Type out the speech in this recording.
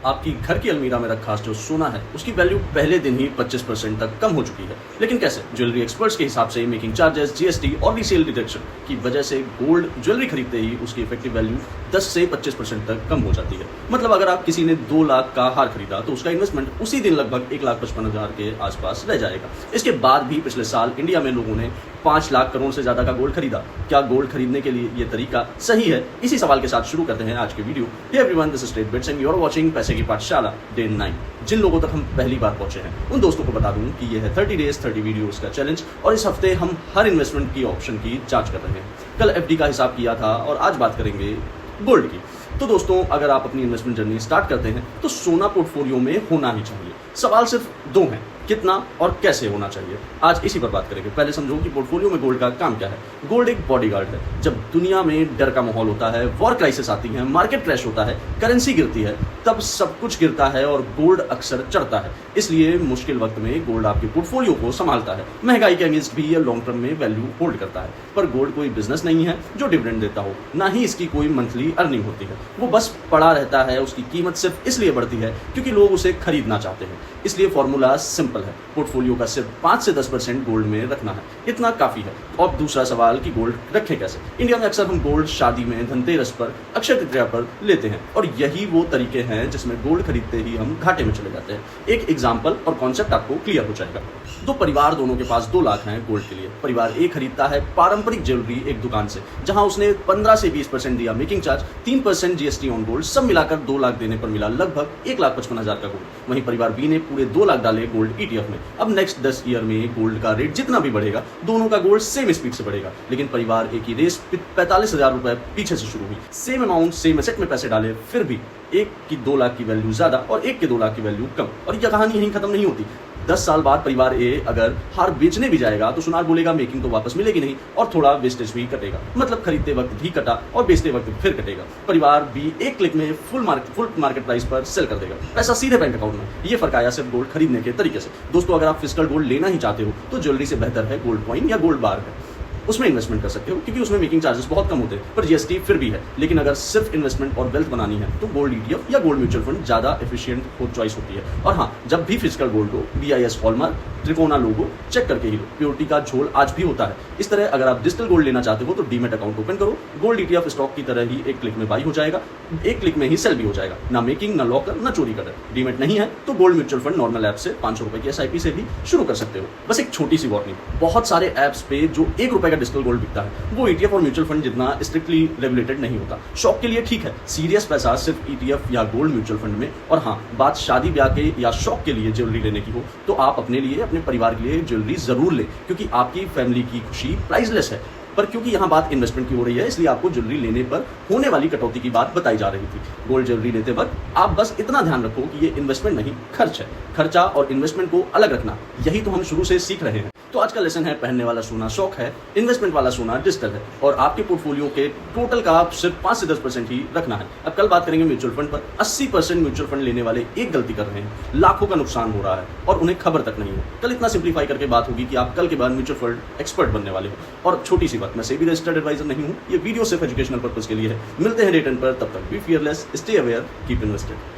आपकी घर की अलमीरा में रखा जो सोना है उसकी वैल्यू पहले दिन ही 25% तक कम हो चुकी है। लेकिन कैसे? ज्वेलरी एक्सपर्ट्स के हिसाब से मेकिंग चार्जेस, जीएसटी और रीसेल डिडक्शन की वजह से गोल्ड ज्वेलरी खरीदते ही उसकी इफेक्टिव वैल्यू 10 से 25% तक कम हो जाती है। मतलब अगर आप किसी ने 2 लाख का हार खरीदा तो उसका इन्वेस्टमेंट उसी दिन लगभग 1,55,000 के आसपास रह जाएगा। इसके बाद भी पिछले साल इंडिया में लोगों ने 5 लाख करोड़ से ज्यादा का गोल्ड खरीदा। क्या गोल्ड खरीदने के लिए ये तरीका सही है? इसी सवाल के साथ शुरू करते हैं आज के video. Hey everyone, this is Straight Bits and you are watching पैसे की पाठशाला डे 9। जिन लोगों तक हम पहली बार पहुंचे हैं उन दोस्तों को बता दूं कि ये है 30 डेज 30 वीडियोस का चैलेंज और इस हफ्ते हम हर इन्वेस्टमेंट की ऑप्शन की जांच कर रहे हैं। कल एफडी का हिसाब किया था और आज बात करेंगे गोल्ड की। तो दोस्तों, अगर आप अपनी इन्वेस्टमेंट जर्नी स्टार्ट करते हैं तो सोना पोर्टफोलियो में होना ही चाहिए। सवाल सिर्फ 2 हैं, कितना और कैसे होना चाहिए। आज इसी पर बात करेंगे। पहले समझो कि पोर्टफोलियो में गोल्ड का काम क्या है। गोल्ड एक बॉडीगार्ड है। जब दुनिया में डर का माहौल होता है, वॉर क्राइसिस आती है, मार्केट क्रैश होता है, करेंसी गिरती है, तब सब कुछ गिरता है और गोल्ड अक्सर चढ़ता है। इसलिए मुश्किल वक्त में गोल्ड आपके पोर्टफोलियो को संभालता है। महंगाई के अगेंस्ट भी ये लॉन्ग टर्म में वैल्यू होल्ड करता है। पर गोल्ड कोई बिजनेस नहीं है जो डिविडेंड देता हो, ना ही इसकी कोई मंथली अर्निंग होती है। वो बस पड़ा रहता है। उसकी कीमत सिर्फ इसलिए बढ़ती है क्योंकि लोग उसे खरीदना चाहते हैं। इसलिए फॉर्मूला सिंपल है, पोर्टफोलियो का सिर्फ 5 से 10% गोल्ड में रखना है, इतना काफी है। और दूसरा सवाल कि गोल्ड रखें कैसे। इंडिया में अक्सर हम गोल्ड शादी में, धनतेरस पर, अक्षय तृतीया पर लेते हैं और यही वो तरीके हैं जिसमें गोल्ड खरीदते ही हम घाटे में चले जाते हैं। एक एग्जाम्पल और कॉन्सेप्ट आपको क्लियर हो जाएगा। 2 परिवार, दोनों के पास 2 लाख हैं गोल्ड के लिए। परिवार ए खरीदता है पारंपरिक ज्वेलरी एक दुकान से, जहां उसने 15 से 20% दिया making charge, 3% GST on gold, सब मिलाकर 2 लाख देने पर मिला लगभग 1,55,000 का गोल्ड। वहीं परिवार बी ने पूरे 2 लाख डाले गोल्ड ईटीएफ में। अब नेक्स्ट 10 ईयर में गोल्ड का रेट जितना भी बढ़ेगा, दोनों का गोल्ड सेम स्पीड से बढ़ेगा। लेकिन परिवार ए की रेस 45,000 रुपए पीछे से शुरू हुई। सेम अमाउंट सेम एसेट में पैसे डाले, फिर भी एक की 2 लाख की वैल्यू ज्यादा और एक के 2 लाख की वैल्यू कम। और यह कहानी यहीं खत्म नहीं होती। 10 साल बाद परिवार ए अगर हार बेचने भी जाएगा तो सुनार बोलेगा मेकिंग तो वापस मिलेगी नहीं और थोड़ा वेस्टेज भी कटेगा। मतलब खरीदते वक्त भी कटा और बेचते वक्त फिर कटेगा। परिवार बी एक क्लिक में फुल मार्केट प्राइस पर सेल कर देगा, पैसा सीधे बैंक अकाउंट में। ये फर्क आया सिर्फ गोल्ड खरीदने के तरीके से। दोस्तों, अगर आप फिजिकल गोल्ड लेना ही चाहते हो तो ज्वेलरी से बेहतर है गोल्ड कॉइन या गोल्ड बार है। उसमें इन्वेस्टमेंट कर सकते हो क्योंकि उसमें मेकिंग चार्जेस बहुत कम होते हैं, पर जीएसटी फिर भी है। लेकिन अगर सिर्फ इन्वेस्टमेंट और वेल्थ बनानी है तो गोल्ड ईटीएफ या गोल्ड म्यूचुअल फंड ज्यादा एफिशिएंट चॉइस होती है। और हाँ, जब भी फिजिकल गोल्ड हो, BIS हॉलमार्क, त्रिकोणा लोगो चेक करके ही लो। प्योरिटी का झोल आज भी होता है। इस तरह अगर आप डिजिटल गोल्ड लेना चाहते हो तो डीमेट अकाउंट ओपन करो। गोल्ड ईटीएफ स्टॉक की तरह ही एक क्लिक में बाई हो जाएगा, एक क्लिक में ही सेल भी हो जाएगा। ना मेकिंग, ना लॉकर, ना चोरी कर। डीमेट नहीं है तो gold mutual fund normal app से 500 रुपए की SIP से भी शुरू कर सकते हो। बस एक छोटी सी वार्निंग, बहुत सारे ऐप्स पे जो 1 रुपए का डिजिटल गोल्ड बिकता है वो ईटीएफ और म्यूचुअल फंड जितना स्ट्रिक्टली रेगुलेटेड नहीं होता। शौक के लिए ठीक है, सीरियस पैसा सिर्फ ईटीएफ या गोल्ड म्यूचुअल फंड में। और हाँ, बात शादी ब्याह के या शौक के लिए ज्वेलरी लेने की हो तो आप अपने लिए, अपने परिवार के लिए ज्वेलरी जरूर लें क्योंकि आपकी फैमिली की खुशी प्राइसलेस है। पर क्योंकि यहाँ बात इन्वेस्टमेंट की हो रही है इसलिए आपको ज्वेलरी लेने पर होने वाली कटौती की बात बताई जा रही थी। गोल्ड ज्वेलरी लेते वक्त आप बस इतना ध्यान रखो कि ये इन्वेस्टमेंट नहीं, खर्च है। खर्चा और इन्वेस्टमेंट को अलग रखना, यही तो हम शुरू से सीख रहे हैं। तो आज का लेसन है, पहनने वाला सोना शौक है, इन्वेस्टमेंट वाला सोना डिजिटल है। और आपके पोर्टफोलियो के टोटल का आप सिर्फ 5 से 10% ही रखना है। अब कल बात करेंगे म्यूचुअल फंड पर। 80% म्यूचुअल फंड लेने वाले एक गलती कर रहे हैं, लाखों का नुकसान हो रहा है और उन्हें खबर तक नहीं है। कल इतना सिंप्लीफाई करके बात होगी कि आप कल के बाद म्यूचुअल फंड एक्सपर्ट बनने वाले हो। और छोटी सी बात, मैं सेबी रजिस्टर्ड एडवाइजर नहीं हूँ। ये वीडियो सिर्फ एजुकेशनल पर्पस के लिए है। मिलते हैं डे 10 पर, तब तक be fearless, stay aware, keep invested.